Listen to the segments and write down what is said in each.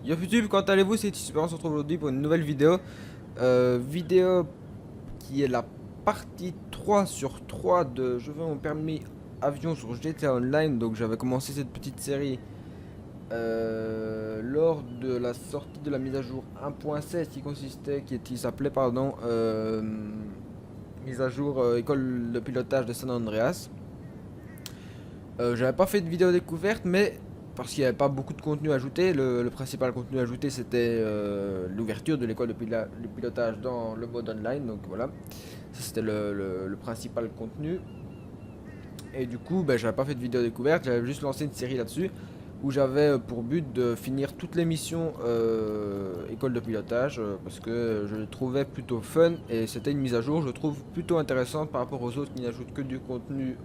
Yo YouTube, comment allez-vous? C'est Super, on se retrouve aujourd'hui pour une nouvelle vidéo. Vidéo qui est la partie 3 sur 3 de Je veux mon permis avion sur GTA Online. Donc j'avais commencé cette petite série lors de la sortie de la mise à jour 1.16 qui s'appelait pardon mise à jour école de pilotage de San Andreas. J'avais pas fait de vidéo découverte, mais parce qu'il n'y avait pas beaucoup de contenu ajouté, le principal contenu ajouté c'était l'ouverture de l'école de pilotage dans le mode online, donc voilà, ça c'était le principal contenu. Et du coup, ben, j'avais pas fait de vidéo découverte, j'avais juste lancé une série là-dessus où j'avais pour but de finir toutes les missions école de pilotage parce que je le trouvais plutôt fun et c'était une mise à jour, je trouve plutôt intéressante par rapport aux autres qui n'ajoutent que du contenu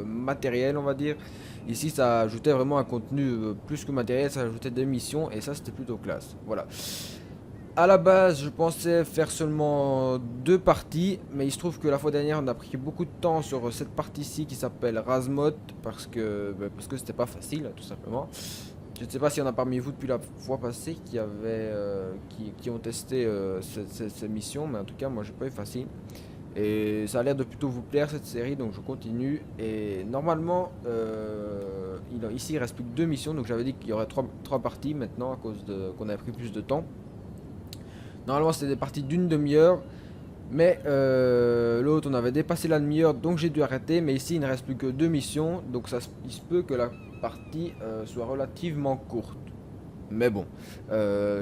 matériel, on va dire. Ici, ça ajoutait vraiment un contenu plus que matériel, ça ajoutait des missions et ça c'était plutôt classe. Voilà. À la base, je pensais faire seulement deux parties, mais il se trouve que la fois dernière, on a pris beaucoup de temps sur cette partie-ci qui s'appelle Razmod parce que c'était pas facile, tout simplement. Je ne sais pas s'il y en a parmi vous depuis la fois passée qui ont testé ces missions, mais en tout cas, moi, j'ai pas eu facile. Et ça a l'air de plutôt vous plaire cette série, donc je continue. Et normalement, ici, il reste plus que deux missions, donc j'avais dit qu'il y aurait trois parties maintenant à cause de qu'on avait pris plus de temps. Normalement, c'était des parties d'une demi-heure. Mais l'autre, on avait dépassé la demi-heure, donc j'ai dû arrêter. Mais ici, il ne reste plus que deux missions. Donc il se peut que la partie soit relativement courte. Mais bon,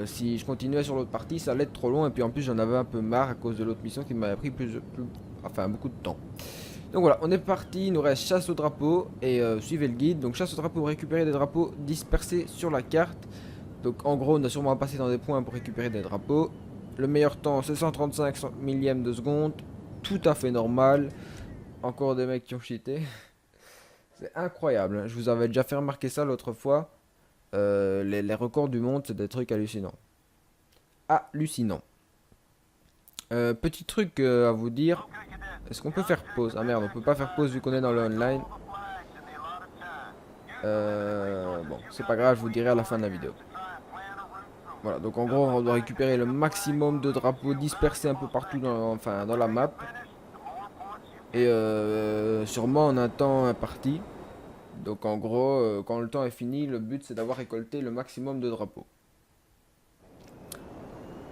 si je continuais sur l'autre partie, ça allait être trop long. Et puis en plus, j'en avais un peu marre à cause de l'autre mission qui m'avait pris enfin, beaucoup de temps. Donc voilà, on est parti. Il nous reste chasse au drapeau. Et suivez le guide. Donc chasse au drapeau, récupérer des drapeaux dispersés sur la carte. Donc en gros, on a sûrement passé dans des points pour récupérer des drapeaux. Le meilleur temps, c'est 135 millièmes de seconde. Tout à fait normal. Encore des mecs qui ont cheaté. C'est incroyable, hein. Je vous avais déjà fait remarquer ça l'autre fois. Les records du monde, c'est des trucs hallucinants. Hallucinant. Petit truc à vous dire. Est-ce qu'on peut faire pause? Ah merde, on peut pas faire pause vu qu'on est dans le online. Bon, c'est pas grave, je vous dirai à la fin de la vidéo. Voilà, donc en gros, on doit récupérer le maximum de drapeaux dispersés un peu partout enfin, dans la map. Et sûrement en un temps imparti. Donc en gros, quand le temps est fini, le but c'est d'avoir récolté le maximum de drapeaux.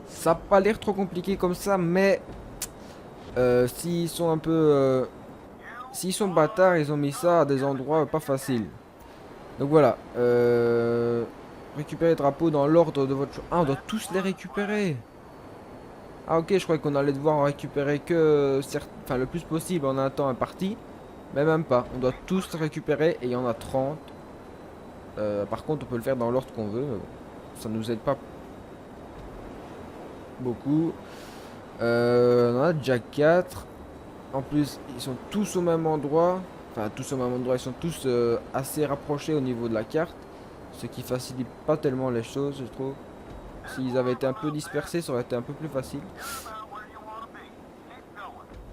Ça n'a pas l'air trop compliqué comme ça, mais s'ils sont un peu... s'ils sont bâtards, ils ont mis ça à des endroits pas faciles. Donc voilà. Récupérer les drapeaux dans l'ordre de votre choix. Ah, on doit tous les récupérer. Ah ok, je croyais qu'on allait devoir en récupérer que enfin, le plus possible en un temps imparti. Mais même pas, on doit tous récupérer et il y en a 30. Par contre, on peut le faire dans l'ordre qu'on veut, mais bon, ça nous aide pas beaucoup. On en a déjà 4. En plus, ils sont tous au même endroit. Enfin, tous au même endroit, ils sont tous assez rapprochés au niveau de la carte. Ce qui facilite pas tellement les choses, je trouve. S'ils avaient été un peu dispersés, ça aurait été un peu plus facile.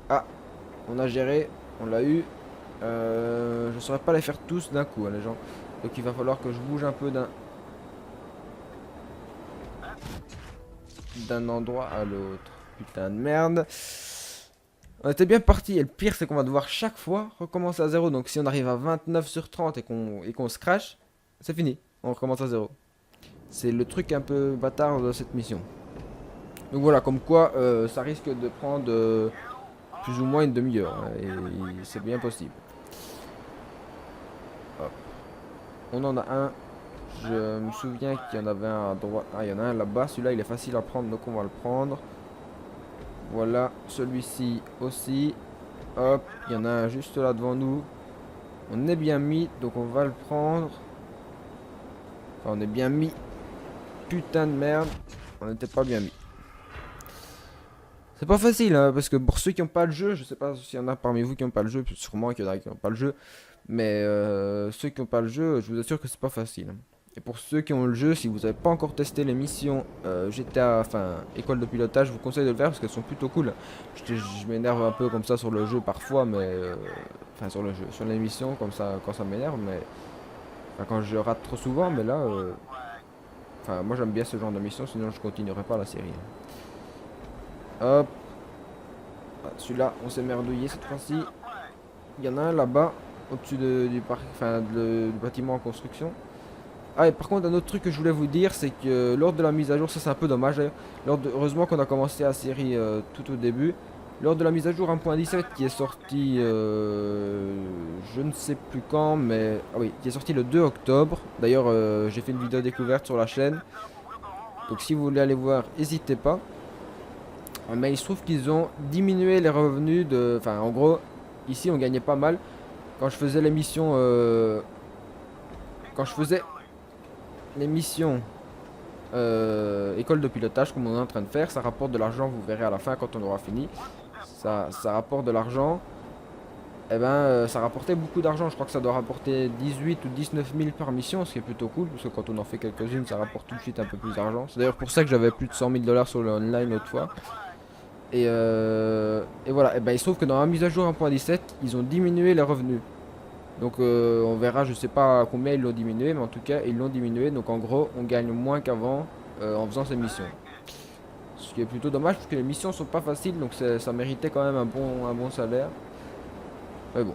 Ah, on a géré, on l'a eu. Je saurais pas les faire tous d'un coup, hein, les gens. Donc il va falloir que je bouge un peu d'un endroit à l'autre. Putain de merde. On était bien parti. Et le pire, c'est qu'on va devoir chaque fois recommencer à zéro. Donc si on arrive à 29 sur 30 et qu'on se crash, c'est fini. On recommence à zéro. C'est le truc un peu bâtard de cette mission. Donc voilà, comme quoi ça risque de prendre plus ou moins une demi-heure. Hein, et c'est bien possible. Hop. On en a un. Je me souviens qu'il y en avait un à droite. Ah, il y en a un là-bas. Celui-là, il est facile à prendre, donc on va le prendre. Voilà, celui-ci aussi. Hop, il y en a un juste là devant nous. On est bien mis, donc on va le prendre. Enfin, on est bien mis. Putain de merde. On n'était pas bien mis. C'est pas facile, hein, parce que pour ceux qui n'ont pas le jeu, je sais pas s'il y en a parmi vous qui n'ont pas le jeu, sûrement qu'il y en a qui n'ont pas le jeu. Mais ceux qui n'ont pas le jeu, je vous assure que c'est pas facile. Et pour ceux qui ont le jeu, si vous n'avez pas encore testé les missions GTA, enfin école de pilotage, je vous conseille de le faire parce qu'elles sont plutôt cool. Je m'énerve un peu comme ça sur le jeu parfois, mais enfin sur le jeu, sur les missions comme ça quand ça m'énerve, mais enfin, quand je rate trop souvent, mais là Enfin, moi j'aime bien ce genre de mission, sinon je continuerai pas la série. Hop. Ah, celui-là, on s'est merdouillé cette fois-ci. Il y en a un là-bas, au-dessus du parc, enfin, du bâtiment en construction. Ah, et par contre, un autre truc que je voulais vous dire, c'est que lors de la mise à jour, ça c'est un peu dommage d'ailleurs, heureusement qu'on a commencé la série tout au début. Lors de la mise à jour 1.17 qui est sortie, je ne sais plus quand, mais ah oui, qui est sorti le 2 octobre. D'ailleurs, j'ai fait une vidéo découverte sur la chaîne. Donc si vous voulez aller voir, n'hésitez pas. Mais il se trouve qu'ils ont diminué les revenus de... Enfin, en gros, ici on gagnait pas mal. Quand je faisais l'émission... Quand je faisais l'émission école de pilotage, comme on est en train de faire, ça rapporte de l'argent, vous verrez à la fin quand on aura fini. Ça rapporte de l'argent. Et ben, ça rapportait beaucoup d'argent. Je crois que ça doit rapporter 18 ou 19 000 par mission, ce qui est plutôt cool, parce que quand on en fait quelques-unes, ça rapporte tout de suite un peu plus d'argent. C'est d'ailleurs pour ça que j'avais plus de 100 000 dollars sur le online l'autre fois. Et voilà, et ben, il se trouve que dans la mise à jour 1.17, ils ont diminué les revenus. Donc on verra, je sais pas combien ils l'ont diminué, mais en tout cas ils l'ont diminué. Donc en gros, on gagne moins qu'avant en faisant ces missions. Ce qui est plutôt dommage parce que les missions sont pas faciles, donc ça méritait quand même un bon salaire. Mais bon,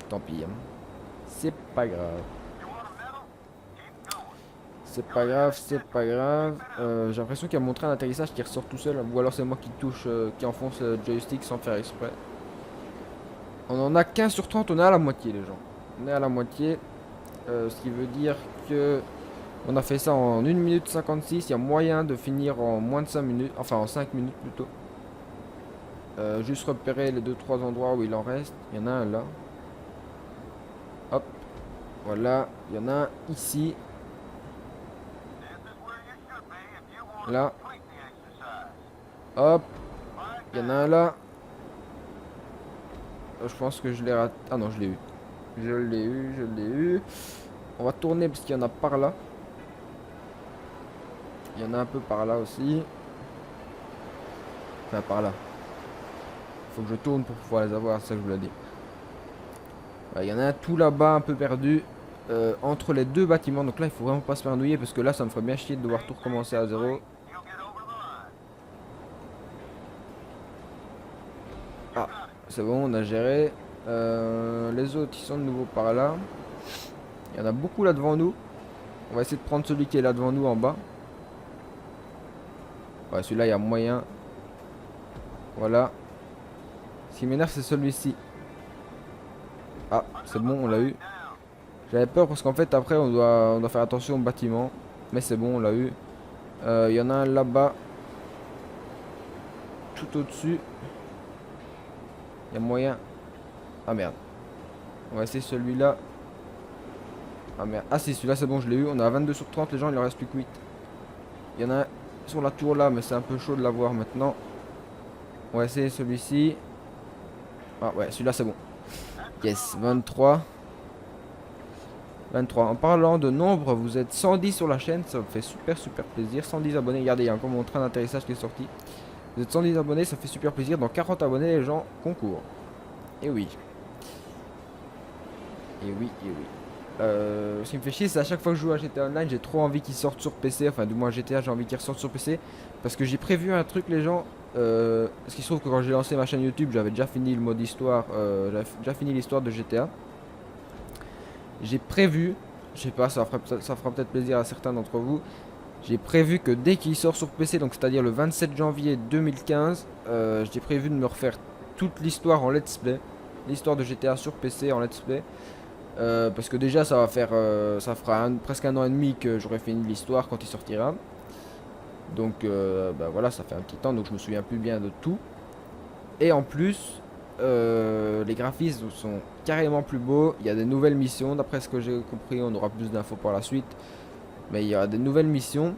tant pis, hein. C'est pas grave. C'est pas grave, c'est pas grave. J'ai l'impression qu'il y a mon train d'atterrissage qui ressort tout seul, ou alors c'est moi qui touche, qui enfonce le joystick sans faire exprès. On en a 15 sur 30, on est à la moitié les gens. On est à la moitié. Ce qui veut dire que on a fait ça en 1 minute 56. Il y a moyen de finir en moins de 5 minutes. Enfin en 5 minutes plutôt. Juste repérer les 2-3 endroits où il en reste. Il y en a un là. Hop. Voilà. Il y en a un ici. Là. Hop. Il y en a un là. Je pense que je l'ai raté. Ah non, je l'ai eu. Je l'ai eu, je l'ai eu. On va tourner parce qu'il y en a par là. Il y en a un peu par là aussi. Enfin, par là. Faut que je tourne pour pouvoir les avoir, c'est ça que je voulais dire. Il y en a un tout là-bas, un peu perdu. Entre les deux bâtiments. Donc là, il faut vraiment pas se faire nouiller parce que là, ça me ferait bien chier de devoir tout recommencer à zéro. Ah, c'est bon, on a géré. Les autres, ils sont de nouveau par là. Il y en a beaucoup là devant nous. On va essayer de prendre celui qui est là devant nous en bas. Ouais, celui-là, il y a moyen. Voilà. Ce qui m'énerve, c'est celui-ci. Ah, c'est bon, on l'a eu. J'avais peur parce qu'en fait, après, on doit faire attention au bâtiment. Mais c'est bon, on l'a eu. Il y en a un là-bas. Tout au-dessus. Il y a moyen. Ah merde. On va essayer celui-là. Ah merde. Ah si, celui-là, c'est bon, je l'ai eu. On a 22 sur 30, les gens, il en reste plus que 8. Il y en a un sur la tour là, mais c'est un peu chaud de l'avoir maintenant. On va essayer celui-ci. Ah ouais, celui-là, c'est bon. Yes, 23. 23. En parlant de nombre, vous êtes 110 sur la chaîne, ça me fait super plaisir. 110 abonnés, regardez, il y a encore mon train d'atterrissage qui est sorti. Vous êtes 110 abonnés, ça fait super plaisir. Dans 40 abonnés, les gens concourent. Et oui. Et oui, et oui. Ce qui me fait chier, c'est à chaque fois que je joue à GTA Online, j'ai trop envie qu'il sorte sur PC. Enfin, du moins GTA, j'ai envie qu'il ressorte sur PC. Parce que j'ai prévu un truc, les gens. Parce qu'il se trouve que quand j'ai lancé ma chaîne YouTube, j'avais déjà fini le mode histoire. J'avais déjà fini l'histoire de GTA. J'ai prévu, je sais pas, ça fera peut-être plaisir à certains d'entre vous. J'ai prévu que dès qu'il sort sur PC, donc c'est-à-dire le 27 janvier 2015, j'ai prévu de me refaire toute l'histoire en let's play. L'histoire de GTA sur PC en let's play. Parce que déjà ça va faire ça fera presque 1 an et demi que j'aurai fini l'histoire quand il sortira. Donc bah voilà, ça fait un petit temps, donc je me souviens plus bien de tout. Et en plus les graphismes sont carrément plus beaux. Il y a des nouvelles missions, d'après ce que j'ai compris, on aura plus d'infos par la suite. Mais il y a des nouvelles missions.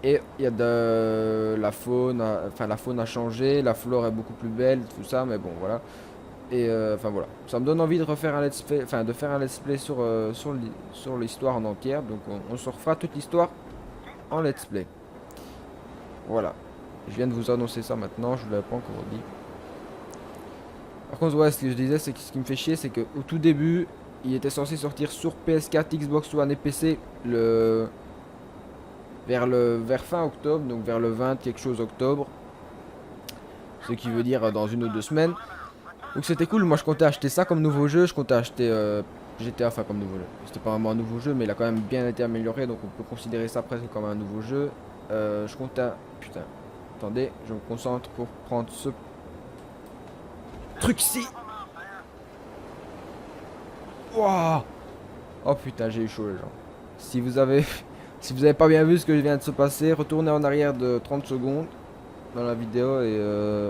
Et il y a de la faune, enfin la faune a changé, la flore est beaucoup plus belle, tout ça, mais bon voilà. Et enfin voilà, ça me donne envie de refaire un let's play, enfin de faire un let's play sur l'histoire en entière. Donc on se refera toute l'histoire en let's play. Voilà, je viens de vous annoncer ça maintenant, je ne l'avais pas encore dit. Par contre, ouais, ce que je disais, c'est que ce qui me fait chier, c'est qu'au tout début, il était censé sortir sur PS4, Xbox One et PC vers fin octobre, donc vers le 20 quelque chose octobre. Ce qui veut dire dans 1 ou 2 semaines. Donc c'était cool, moi je comptais acheter ça comme nouveau jeu, je comptais acheter GTA, enfin comme nouveau jeu. C'était pas vraiment un nouveau jeu, mais il a quand même bien été amélioré, donc on peut considérer ça presque comme un nouveau jeu. Je comptais... Putain, attendez, je me concentre pour prendre ce truc-ci. Wow. Oh putain, j'ai eu chaud les gens. Si vous avez... Si vous avez pas bien vu ce que je viens de se passer, retournez en arrière de 30 secondes dans la vidéo et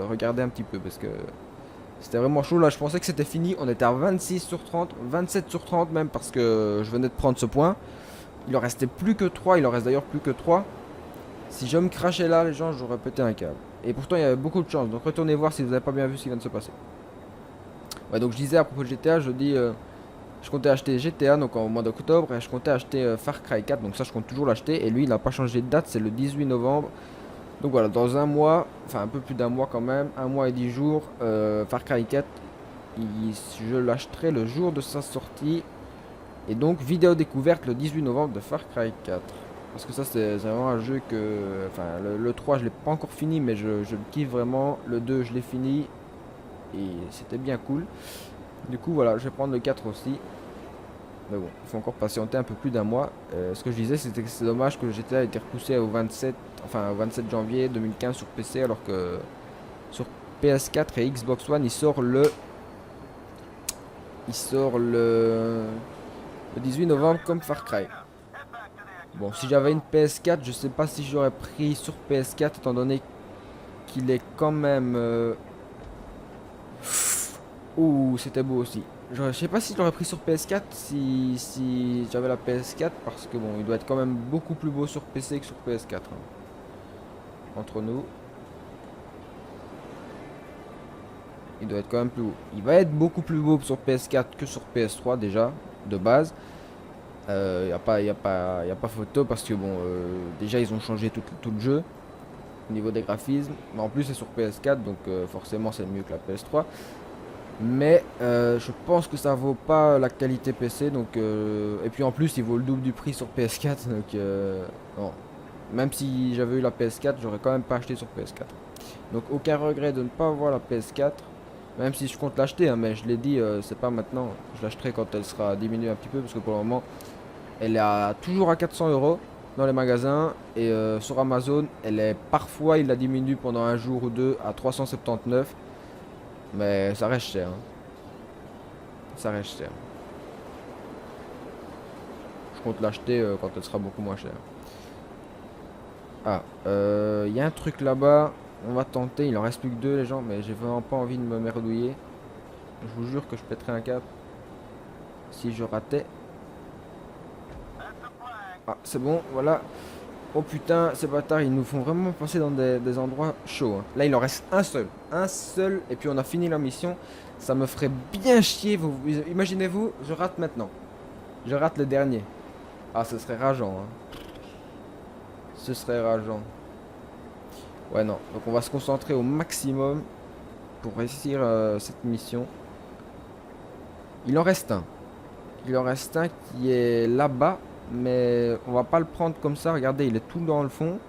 regardez un petit peu parce que c'était vraiment chaud. Là, je pensais que c'était fini. On était à 26 sur 30, 27 sur 30 même parce que je venais de prendre ce point. Il en restait plus que 3. Il en reste d'ailleurs plus que 3. Si je me crachais là, les gens, j'aurais pété un câble. Et pourtant, il y avait beaucoup de chance. Donc retournez voir si vous n'avez pas bien vu ce qui vient de se passer. Ouais, donc je disais à propos de GTA, je dis... je comptais acheter GTA donc en mois d'octobre et je comptais acheter Far Cry 4 donc ça je compte toujours l'acheter et lui il n'a pas changé de date, c'est le 18 novembre. Donc voilà, dans un mois, enfin un peu plus d'un mois quand même, 1 mois et 10 jours, Far Cry 4, je l'achèterai le jour de sa sortie. Et donc vidéo découverte le 18 novembre de Far Cry 4. Parce que ça c'est vraiment un jeu que... Enfin le 3 je l'ai pas encore fini mais je le kiffe vraiment. Le 2 je l'ai fini et c'était bien cool. Du coup voilà, je vais prendre le 4 aussi. Mais bon, il faut encore patienter un peu plus d'un mois. Ce que je disais, c'était que c'est dommage que le GTA ait été repoussé au 27, enfin, au 27 janvier 2015 sur PC, alors que sur PS4 et Xbox One, il sort le 18 novembre comme Far Cry. Bon, si j'avais une PS4, je sais pas si j'aurais pris sur PS4, étant donné qu'il est quand même... Ouh, c'était beau aussi. Je sais pas si je l'aurais pris sur PS4 si j'avais la PS4 parce que bon, il doit être quand même beaucoup plus beau sur PC que sur PS4. Entre nous. Il doit être quand même plus beau. Il va être beaucoup plus beau sur PS4 que sur PS3 déjà, de base. Y a pas photo parce que bon, déjà ils ont changé tout le jeu au niveau des graphismes. Mais en plus c'est sur PS4 donc forcément c'est mieux que la PS3. Mais je pense que ça vaut pas la qualité PC donc et puis en plus il vaut le double du prix sur PS4 donc non. Même si j'avais eu la PS4 j'aurais quand même pas acheté sur PS4 donc aucun regret de ne pas avoir la PS4 même si je compte l'acheter hein, mais je l'ai dit c'est pas maintenant, je l'achèterai quand elle sera diminuée un petit peu parce que pour le moment elle est toujours à 400 € dans les magasins et sur Amazon elle est parfois il la diminue pendant un jour ou deux à 379. Mais ça reste cher. Hein. Ça reste cher. Je compte l'acheter quand elle sera beaucoup moins chère. Ah, il y a un truc là-bas. On va tenter. Il en reste plus que 2 les gens. Mais j'ai vraiment pas envie de me merdouiller. Je vous jure que je pèterai un câble. Si je ratais. Ah, c'est bon. Voilà. Oh putain, ces bâtards, ils nous font vraiment passer dans des endroits chauds. Hein. Là, il en reste un seul. Un seul. Et puis on a fini la mission. Ça me ferait bien chier. Imaginez-vous, je rate maintenant. Je rate le dernier. Ah, ce serait rageant. Hein. Ce serait rageant. Ouais, non. Donc on va se concentrer au maximum pour réussir cette mission. Il en reste un. Il en reste un qui est là-bas. Mais on va pas le prendre comme ça. Regardez, il est tout dans le fond.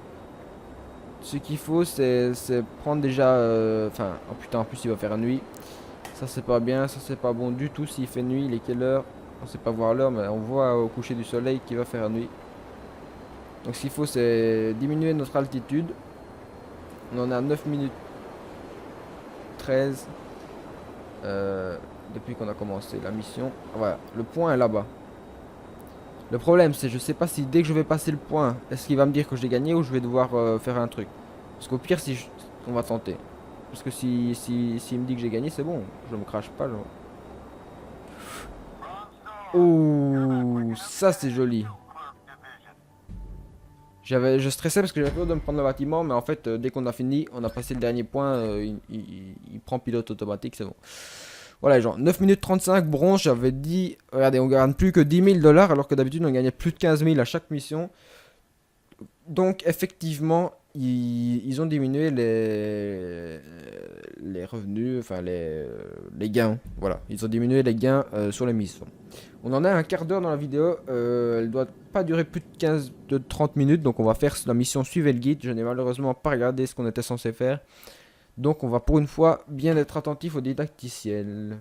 Ce qu'il faut, c'est prendre déjà... Enfin, oh putain, en plus il va faire nuit. Ça, c'est pas bien. Ça, c'est pas bon du tout. S'il fait nuit, il est quelle heure? On sait pas voir l'heure, mais on voit au coucher du soleil qu'il va faire nuit. Donc ce qu'il faut, c'est diminuer notre altitude. On en a 9 minutes 13 depuis qu'on a commencé la mission. Voilà, le point est là-bas. Le problème, c'est je sais pas si dès que je vais passer le point, est-ce qu'il va me dire que j'ai gagné ou je vais devoir faire un truc. Parce qu'au pire, on va tenter. Parce que s'il me dit que j'ai gagné, c'est bon. Je me crache pas. Genre. Oh, ça c'est joli. Je stressais parce que j'avais peur de me prendre le bâtiment, mais en fait, dès qu'on a fini, on a passé le dernier point, il prend pilote automatique, c'est bon. Voilà les gens, 9 minutes 35, bronze, j'avais dit, regardez, on gagne plus que 10 000 $, alors que d'habitude on gagnait plus de 15 000 à chaque mission. Donc effectivement, ils ont diminué les revenus, enfin les gains. Voilà, ils ont diminué les gains sur les missions. On en a un quart d'heure dans la vidéo, elle doit pas durer plus de 30 minutes, donc on va faire la mission suivez le guide. Je n'ai malheureusement pas regardé ce qu'on était censé faire. Donc on va pour une fois bien être attentif au didacticiel.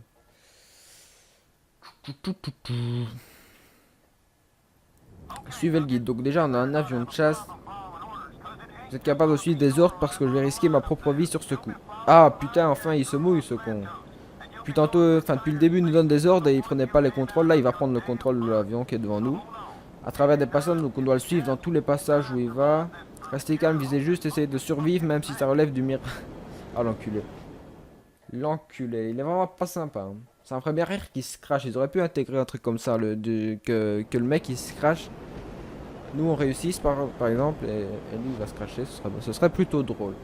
Suivez le guide. Donc déjà on a un avion de chasse. Vous êtes capable de suivre des ordres parce que je vais risquer ma propre vie sur ce coup. Ah putain, enfin il se mouille ce con. Puis tantôt, enfin depuis le début il nous donne des ordres et il prenait pas les contrôles. Là il va prendre le contrôle de l'avion qui est devant nous. À travers des passages, donc on doit le suivre dans tous les passages où il va. Restez calme, visez juste, essayez de survivre même si ça relève du miracle. Ah l'enculé. L'enculé, il est vraiment pas sympa. Hein. Ça me ferait bien rire qu'il se crache. Ils auraient pu intégrer un truc comme ça, que le mec il se crache. Nous on réussisse par exemple et lui il va se cracher, ce serait plutôt drôle.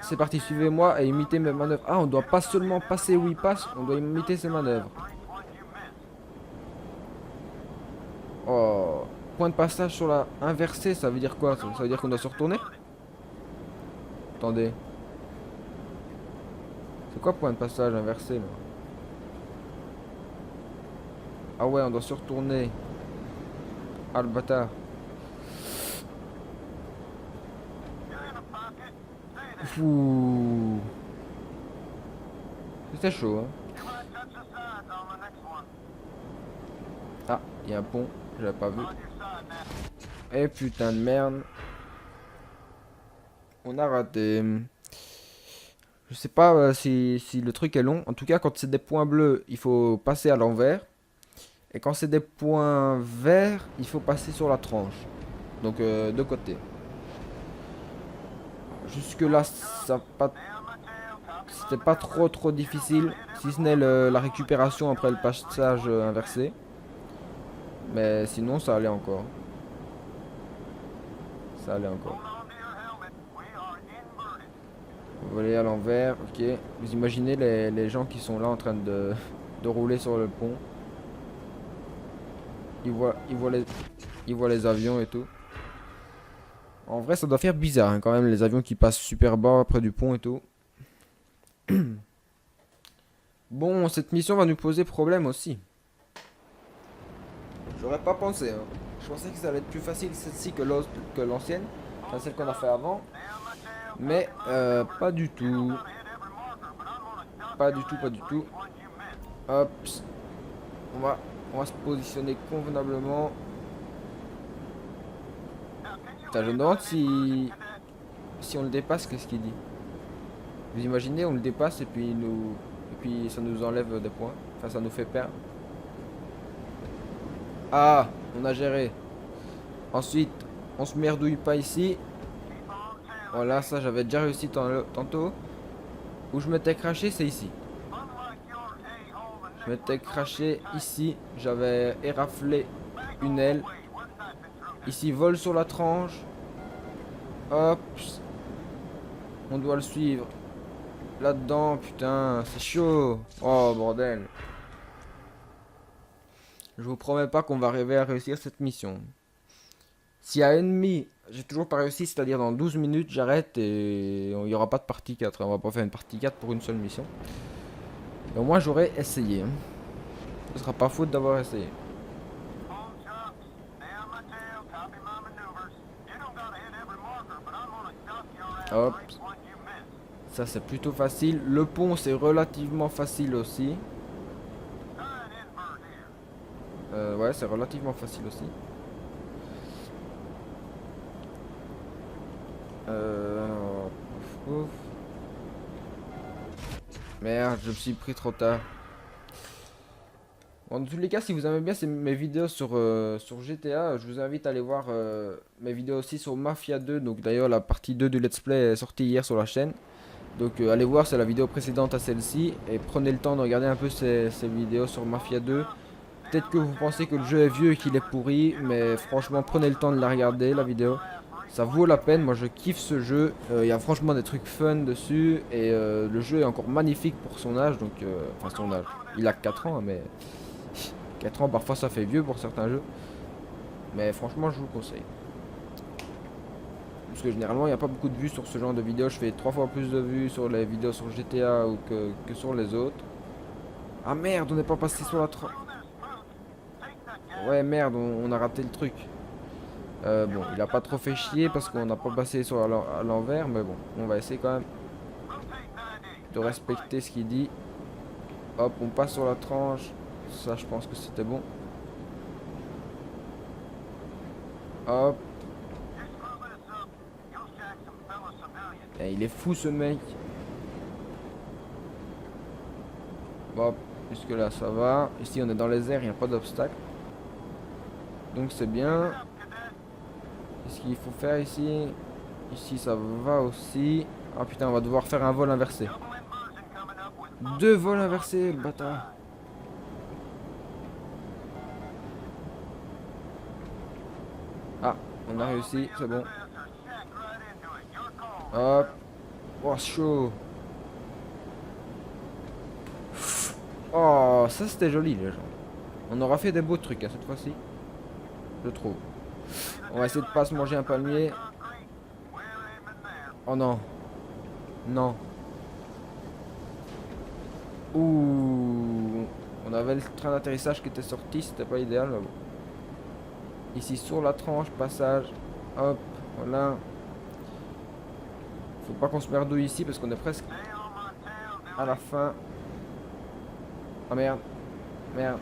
C'est parti, suivez-moi et imitez mes manœuvres. Ah, on doit pas seulement passer où il passe, on doit imiter ses manœuvres. Oh, point de passage sur la inversée, ça veut dire quoi? Ça veut dire qu'on doit se retourner? Attendez. C'est quoi point de passage inversé là? Ah ouais, on doit se retourner. Ah le bâtard. Fouh. C'était chaud hein. Ah, il y a un pont, je l'avais pas vu. Eh putain de merde. On a raté. Je sais pas si le truc est long. En tout cas, quand c'est des points bleus, il faut passer à l'envers. Et quand c'est des points verts, il faut passer sur la tranche. Donc de côté. Jusque là, c'était pas trop difficile. Si ce n'est la récupération après le passage inversé. Mais sinon, ça allait encore. Ça allait encore. Vous voulez à l'envers, ok. Vous imaginez les gens qui sont là en train de rouler sur le pont. Ils voient les avions et tout. En vrai, ça doit faire bizarre hein, quand même, les avions qui passent super bas près du pont et tout. Bon, cette mission va nous poser problème aussi. J'aurais pas pensé. Hein. Je pensais que ça allait être plus facile celle-ci que l'ancienne. Enfin, celle qu'on a fait avant. Mais pas du tout. Pas du tout, pas du tout. Hop. On va se positionner convenablement. Putain, je me demande si on le dépasse, qu'est-ce qu'il dit? Vous imaginez, on le dépasse et puis ça nous enlève des points. Enfin, ça nous fait perdre. Ah, on a géré. Ensuite, on se merdouille pas ici. Voilà, ça j'avais déjà réussi tantôt. Où je m'étais craché, c'est ici. Je m'étais craché ici. J'avais éraflé une aile. Ici, vol sur la tranche. Hop. On doit le suivre. Là-dedans, putain, c'est chaud. Oh, bordel. Je vous promets pas qu'on va arriver à réussir cette mission. S'il y a ennemi, j'ai toujours pas réussi, c'est-à-dire dans 12 minutes, j'arrête et il n'y aura pas de partie 4. On va pas faire une partie 4 pour une seule mission. Et au moins, j'aurais essayé. Ce sera pas faute d'avoir essayé. Hop. Ça c'est plutôt facile. Le pont c'est relativement facile aussi. Ouais, c'est relativement facile aussi. Ouf. Merde, je me suis pris trop tard. Bon, dans tous les cas, si vous aimez bien mes vidéos sur GTA, je vous invite à aller voir mes vidéos aussi sur Mafia 2. Donc d'ailleurs, la partie 2 du Let's Play est sortie hier sur la chaîne. Donc allez voir, c'est la vidéo précédente à celle-ci. Et prenez le temps de regarder un peu ces vidéos sur Mafia 2. Peut-être que vous pensez que le jeu est vieux et qu'il est pourri. Mais franchement, prenez le temps de la regarder, la vidéo. Ça vaut la peine, moi je kiffe ce jeu. Il y a franchement des trucs fun dessus. Et le jeu est encore magnifique pour son âge. Donc, enfin son âge. Il a 4 ans, mais... 4 ans, parfois ça fait vieux pour certains jeux. Mais franchement, je vous le conseille. Parce que généralement, il n'y a pas beaucoup de vues sur ce genre de vidéos. Je fais 3 fois plus de vues sur les vidéos sur GTA ou que sur les autres. Ah merde, on n'est pas passé sur la Ouais, merde, on a raté le truc. Bon, il a pas trop fait chier parce qu'on n'a pas passé sur à l'envers. Mais bon, on va essayer quand même de respecter ce qu'il dit. Hop, on passe sur la tranche. Ça, je pense que c'était bon. Hop. Et il est fou ce mec. Hop, jusque là ça va. Ici on est dans les airs, il n'y a pas d'obstacle. Donc c'est bien. Qu'est-ce qu'il faut faire ici? Ici ça va aussi. Ah putain, on va devoir faire un vol inversé. 2 vols inversés, bâtard. Ah, on a réussi, c'est bon. Hop. Oh, chaud. Oh, ça c'était joli les gens. On aura fait des beaux trucs cette fois-ci. Je trouve. On va essayer de pas se manger un palmier. Oh non. Non. Ouh. On avait le train d'atterrissage qui était sorti, c'était pas idéal, mais bon. Ici sur la tranche, passage. Hop, voilà. Faut pas qu'on se merdouille ici parce qu'on est presque à la fin. Ah merde. Merde.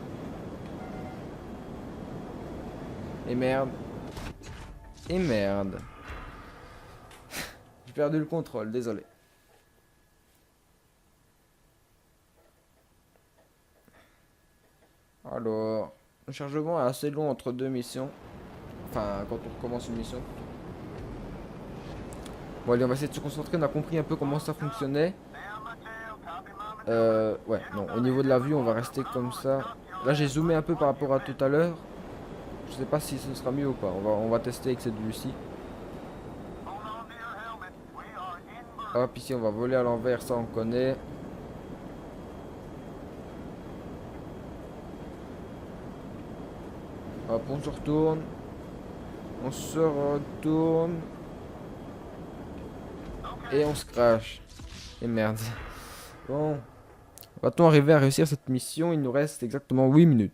Et merde. Et merde. J'ai perdu le contrôle, désolé. Alors, le chargement est assez long entre 2 missions. Enfin, quand on recommence une mission. Bon, allez, on va essayer de se concentrer. On a compris un peu comment ça fonctionnait. Ouais, non, au niveau de la vue, on va rester comme ça. Là, j'ai zoomé un peu par rapport à tout à l'heure. Je sais pas si ce sera mieux ou pas. On va tester avec cette vue-ci. Hop, ici, on va voler à l'envers. Ça, on connaît. Hop, on se retourne. On se retourne. Et on se crache. Et merde. Bon. Va-t-on arriver à réussir cette mission? Il nous reste exactement 8 minutes.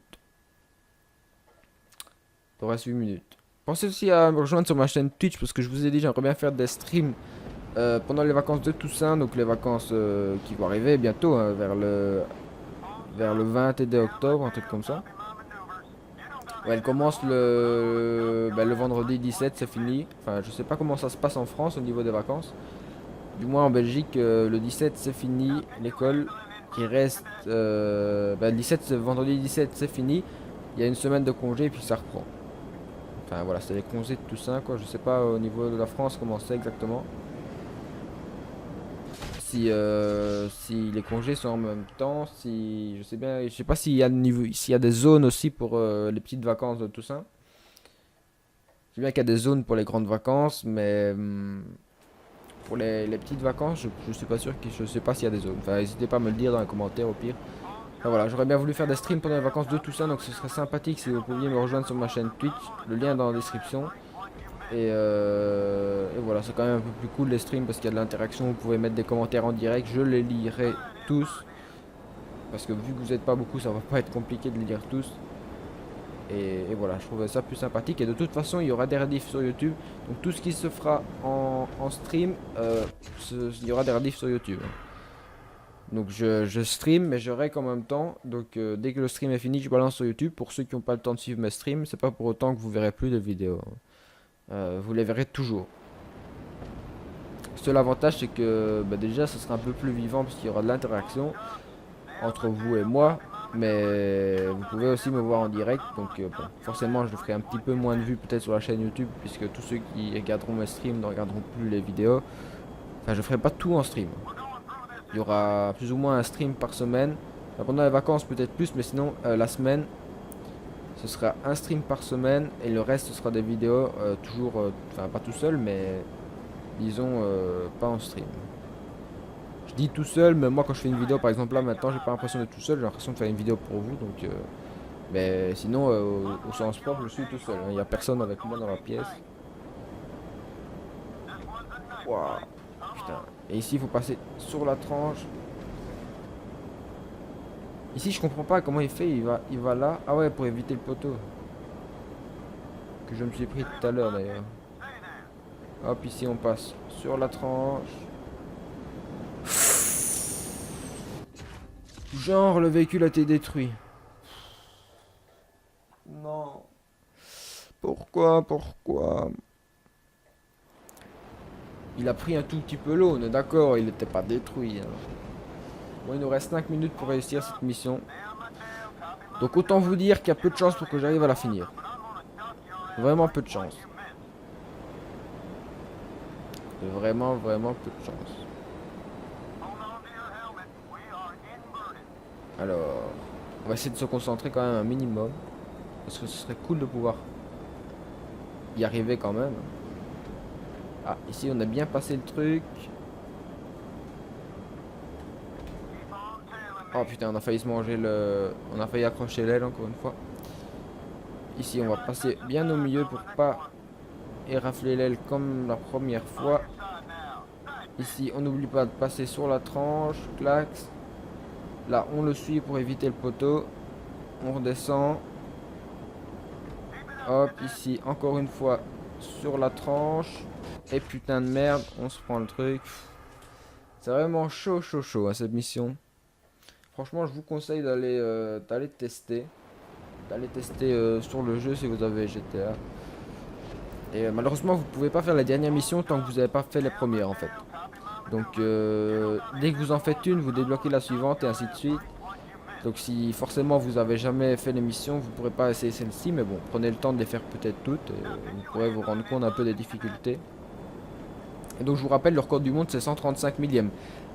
Il nous reste 8 minutes. Pensez aussi à me rejoindre sur ma chaîne Twitch parce que je vous ai dit j'aimerais bien faire des streams pendant les vacances de Toussaint. Donc les vacances qui vont arriver bientôt hein, vers le 22 octobre, un truc comme ça. Ouais, elle commence le vendredi 17, c'est fini. Enfin, je sais pas comment ça se passe en France au niveau des vacances. Du moins en Belgique, le 17 c'est fini, l'école. Il reste le 17, vendredi 17 c'est fini. Il y a une semaine de congé et puis ça reprend. Enfin voilà, c'est les congés de Toussaint quoi. Je sais pas au niveau de la France comment c'est exactement. Si les congés sont en même temps, si je sais bien, je sais pas s'il y a des zones aussi pour les petites vacances de Toussaint. Je sais bien qu'il y a des zones pour les grandes vacances, mais pour les petites vacances, je suis pas sûr je sais pas s'il y a des zones. Enfin, n'hésitez pas à me le dire dans les commentaires au pire. Enfin, voilà, j'aurais bien voulu faire des streams pendant les vacances de Toussaint, donc ce serait sympathique si vous pouviez me rejoindre sur ma chaîne Twitch. Le lien est dans la description. Et voilà, c'est quand même un peu plus cool les streams parce qu'il y a de l'interaction. Vous pouvez mettre des commentaires en direct, je les lirai tous. Parce que vu que vous n'êtes pas beaucoup, ça va pas être compliqué de les lire tous. Et voilà, je trouvais ça plus sympathique. Et de toute façon, il y aura des rediffs sur YouTube. Donc tout ce qui se fera en stream, il y aura des rediffs sur YouTube. Donc je stream, mais je rec en même temps. Donc dès que le stream est fini, je balance sur YouTube. Pour ceux qui n'ont pas le temps de suivre mes streams, c'est pas pour autant que vous verrez plus de vidéos. Vous les verrez toujours. Seul avantage, c'est que déjà, ce sera un peu plus vivant parce qu'il y aura de l'interaction entre vous et moi. Mais vous pouvez aussi me voir en direct. Donc bon, forcément, je ferai un petit peu moins de vues peut-être sur la chaîne YouTube puisque tous ceux qui regarderont mes streams ne regarderont plus les vidéos. Enfin, je ferai pas tout en stream. Il y aura plus ou moins un stream par semaine. Pendant les vacances, peut-être plus, mais sinon, la semaine, ce sera un stream par semaine et le reste ce sera des vidéos toujours, enfin pas tout seul mais disons pas en stream. Je dis tout seul mais moi quand je fais une vidéo par exemple là maintenant j'ai pas l'impression d'être tout seul, j'ai l'impression de faire une vidéo pour vous donc mais sinon au sens propre je suis tout seul, il n'y a personne avec moi dans la pièce. Waouh. Putain. Et ici, il faut passer sur la tranche. Ici, je comprends pas comment il fait. Il va là. Ah ouais, pour éviter le poteau. Que je me suis pris tout à l'heure d'ailleurs. Hop, ici, on passe sur la tranche. Genre, le véhicule a été détruit. Non. Pourquoi? Il a pris un tout petit peu l'eau, on est d'accord, il n'était pas détruit, hein. Bon, il nous reste 5 minutes pour réussir cette mission. Donc autant vous dire qu'il y a peu de chance pour que j'arrive à la finir. Vraiment peu de chance. Vraiment peu de chance. Alors, on va essayer de se concentrer quand même un minimum. Parce que ce serait cool de pouvoir y arriver quand même. Ah, ici on a bien passé le truc. Oh putain, on a failli se manger le... On a failli accrocher l'aile encore une fois. Ici on va passer bien au milieu pour pas érafler l'aile comme la première fois. Ici on n'oublie pas de passer sur la tranche. Clax. Là on le suit pour éviter le poteau. On redescend. Hop, ici encore une fois sur la tranche. Et putain de merde, on se prend le truc. C'est vraiment chaud hein, cette mission. Franchement, je vous conseille d'aller tester. D'aller tester sur le jeu si vous avez GTA. Et malheureusement, vous pouvez pas faire la dernière mission tant que vous n'avez pas fait les premières en fait. Donc, dès que vous en faites une, vous débloquez la suivante et ainsi de suite. Donc, si forcément vous avez jamais fait les missions, vous pourrez pas essayer celle-ci. Mais bon, prenez le temps de les faire peut-être toutes. Et vous pourrez vous rendre compte un peu des difficultés. Et donc, je vous rappelle, le record du monde c'est 135 millièmes.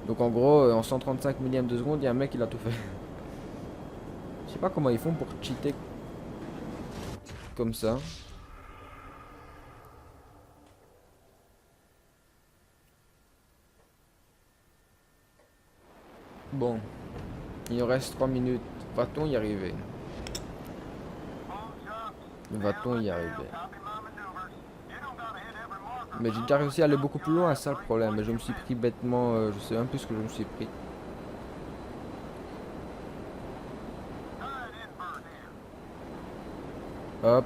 Donc, en gros, en 135 millièmes de seconde, il y a un mec qui l'a tout fait. Je sais pas comment ils font pour cheater comme ça. Bon, il nous reste 3 minutes. Va-t-on y arriver? Va-t-on y arriver? Mais j'ai déjà réussi à aller beaucoup plus loin, c'est ça le problème. Mais je me suis pris bêtement, je sais un peu ce que je me suis pris. Hop.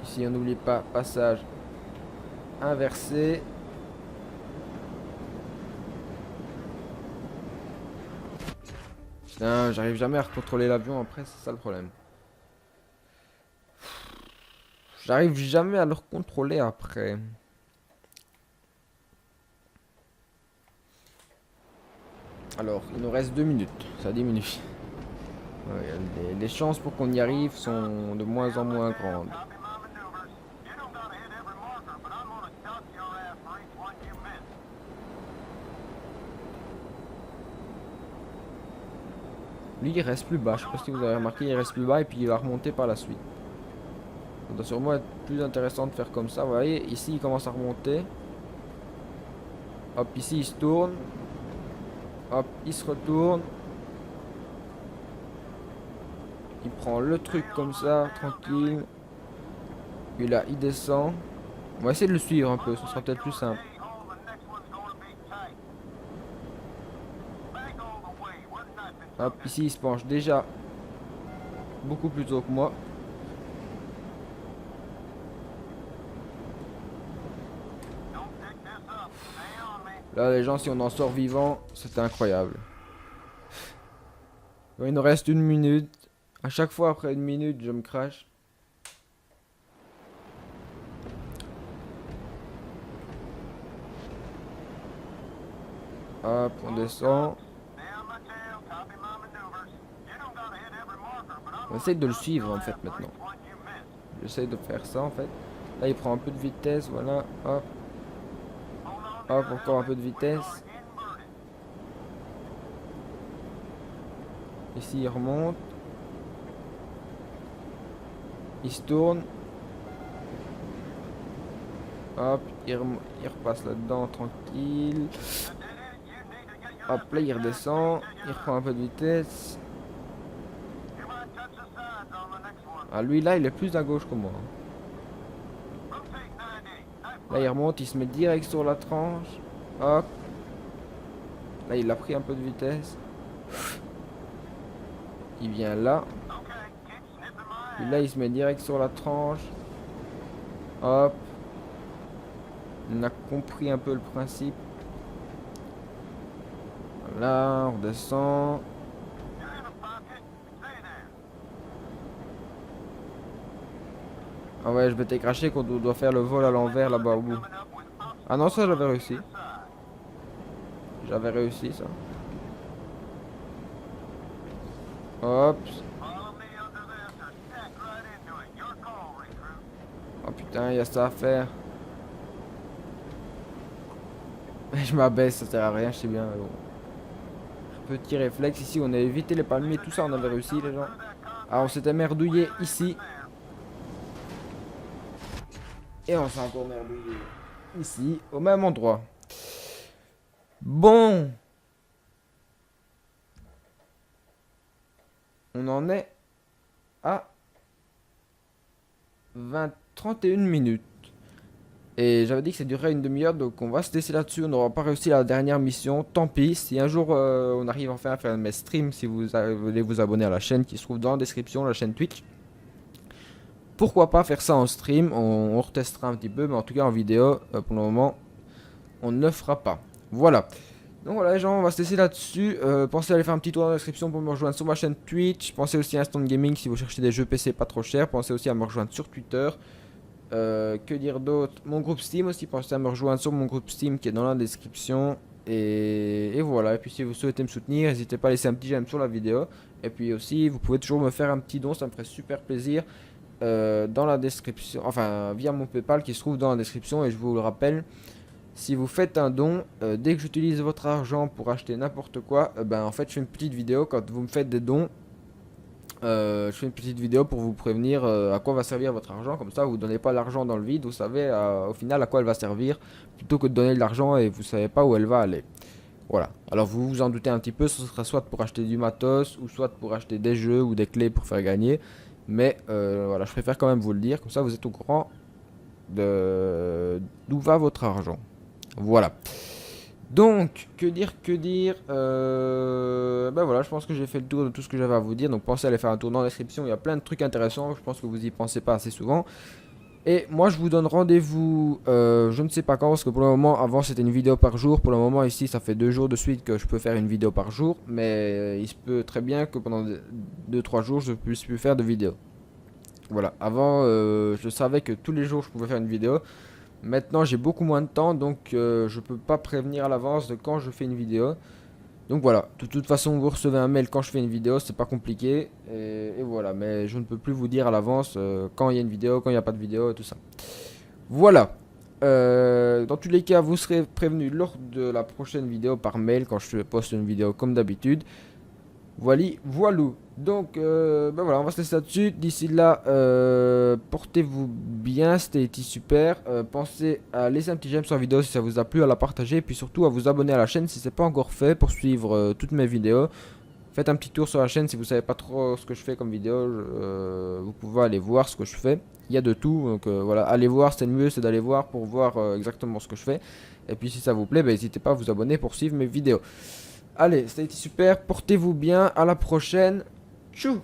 Ici on n'oublie pas, passage inversé. Putain, j'arrive jamais à contrôler l'avion après, c'est ça le problème. J'arrive jamais à le contrôler après. Alors, il nous reste 2 minutes, ça diminue. Ouais, les chances pour qu'on y arrive sont de moins en moins grandes. Lui il reste plus bas, je sais pas si vous avez remarqué, il reste plus bas et puis il va remonter par la suite. Ça doit sûrement être plus intéressant de faire comme ça, vous voyez, ici il commence à remonter. Hop, ici il se tourne. Hop, il se retourne. Il prend le truc comme ça, tranquille. Puis là, il descend. On va essayer de le suivre un peu, ce sera peut-être plus simple. Hop, ici il se penche déjà beaucoup plus tôt que moi. Là les gens, si on en sort vivant, c'est incroyable. Il nous reste 1 minute. À chaque fois après 1 minute, je me crache. Hop, on descend. On essaye de le suivre en fait maintenant. J'essaye de faire ça en fait. Là il prend un peu de vitesse, voilà. Hop. Hop, encore un peu de vitesse. Ici il remonte. Il se tourne. Hop, il repasse là-dedans tranquille. Hop, là il redescend. Il reprend un peu de vitesse. Ah lui là il est plus à gauche que moi. Là il remonte, il se met direct sur la tranche. Hop. Là il a pris un peu de vitesse. Il vient là. Et là il se met direct sur la tranche. Hop. On a compris un peu le principe. Voilà, on descend. Ah ouais, je m'étais craché qu'on doit faire le vol à l'envers là-bas au bout. Ah non, ça j'avais réussi. J'avais réussi ça. Hop. Oh putain, il y a ça à faire. Je m'abaisse, ça sert à rien, je sais bien. Mais bon. Petit réflexe ici, on a évité les palmiers, tout ça, on avait réussi les gens. Ah, on s'était merdouillé ici. Et on s'est encore merdouillé ici, au même endroit. Bon. On en est à 31 minutes. Et j'avais dit que ça durerait une demi-heure, donc on va se laisser là-dessus. On n'aura pas réussi la dernière mission, tant pis. Si un jour on arrive enfin à faire mes streams, si vous voulez vous abonner à la chaîne qui se trouve dans la description, la chaîne Twitch. Pourquoi pas faire ça en stream, on retestera un petit peu, mais en tout cas en vidéo, pour le moment, on ne le fera pas. Voilà. Donc voilà les gens, on va se laisser là-dessus. Pensez à aller faire un petit tour dans la description pour me rejoindre sur ma chaîne Twitch. Pensez aussi à Instant Gaming si vous cherchez des jeux PC pas trop chers. Pensez aussi à me rejoindre sur Twitter. Que dire d'autre? Mon groupe Steam aussi, pensez à me rejoindre sur mon groupe Steam qui est dans la description. Et voilà, et puis si vous souhaitez me soutenir, n'hésitez pas à laisser un petit j'aime sur la vidéo. Et puis aussi, vous pouvez toujours me faire un petit don, ça me ferait super plaisir. Dans la description, enfin via mon PayPal qui se trouve dans la description. Et je vous le rappelle, si vous faites un don, dès que j'utilise votre argent pour acheter n'importe quoi, ben en fait je fais une petite vidéo quand vous me faites des dons. Je fais une petite vidéo pour vous prévenir à quoi va servir votre argent. Comme ça vous ne donnez pas l'argent dans le vide, vous savez au final à quoi elle va servir, plutôt que de donner de l'argent et vous savez pas où elle va aller. Voilà, alors vous vous en doutez un petit peu, ce sera soit pour acheter du matos, ou soit pour acheter des jeux ou des clés pour faire gagner. Mais voilà, je préfère quand même vous le dire, comme ça vous êtes au courant d'où va votre argent. Voilà. Donc, que dire, ben voilà, je pense que j'ai fait le tour de tout ce que j'avais à vous dire. Donc pensez à aller faire un tour dans la description, il y a plein de trucs intéressants. Je pense que vous y pensez pas assez souvent. Et moi je vous donne rendez-vous, je ne sais pas quand, parce que pour le moment, avant c'était une vidéo par jour. Pour le moment ici, ça fait 2 jours de suite que je peux faire une vidéo par jour. Mais il se peut très bien que pendant 2-3 jours, je puisse plus faire de vidéo. Voilà, avant je savais que tous les jours je pouvais faire une vidéo. Maintenant j'ai beaucoup moins de temps, donc je peux pas prévenir à l'avance de quand je fais une vidéo. Donc voilà, de toute façon vous recevez un mail quand je fais une vidéo, c'est pas compliqué. Et voilà, mais je ne peux plus vous dire à l'avance quand il y a une vidéo, quand il n'y a pas de vidéo et tout ça. Voilà. Dans tous les cas, vous serez prévenu lors de la prochaine vidéo par mail quand je poste une vidéo comme d'habitude. Voilou. Donc, ben voilà, on va se laisser là-dessus. D'ici là, portez-vous bien, c'était été super. Pensez à laisser un petit j'aime sur la vidéo si ça vous a plu, à la partager. Et puis surtout à vous abonner à la chaîne si ce n'est pas encore fait pour suivre toutes mes vidéos. Faites un petit tour sur la chaîne si vous savez pas trop ce que je fais comme vidéo. Vous pouvez aller voir ce que je fais. Il y a de tout. Donc voilà, allez voir, c'est le mieux, c'est d'aller voir pour voir exactement ce que je fais. Et puis si ça vous plaît, ben, n'hésitez pas à vous abonner pour suivre mes vidéos. Allez, ça a été super, portez-vous bien, à la prochaine. Tchou!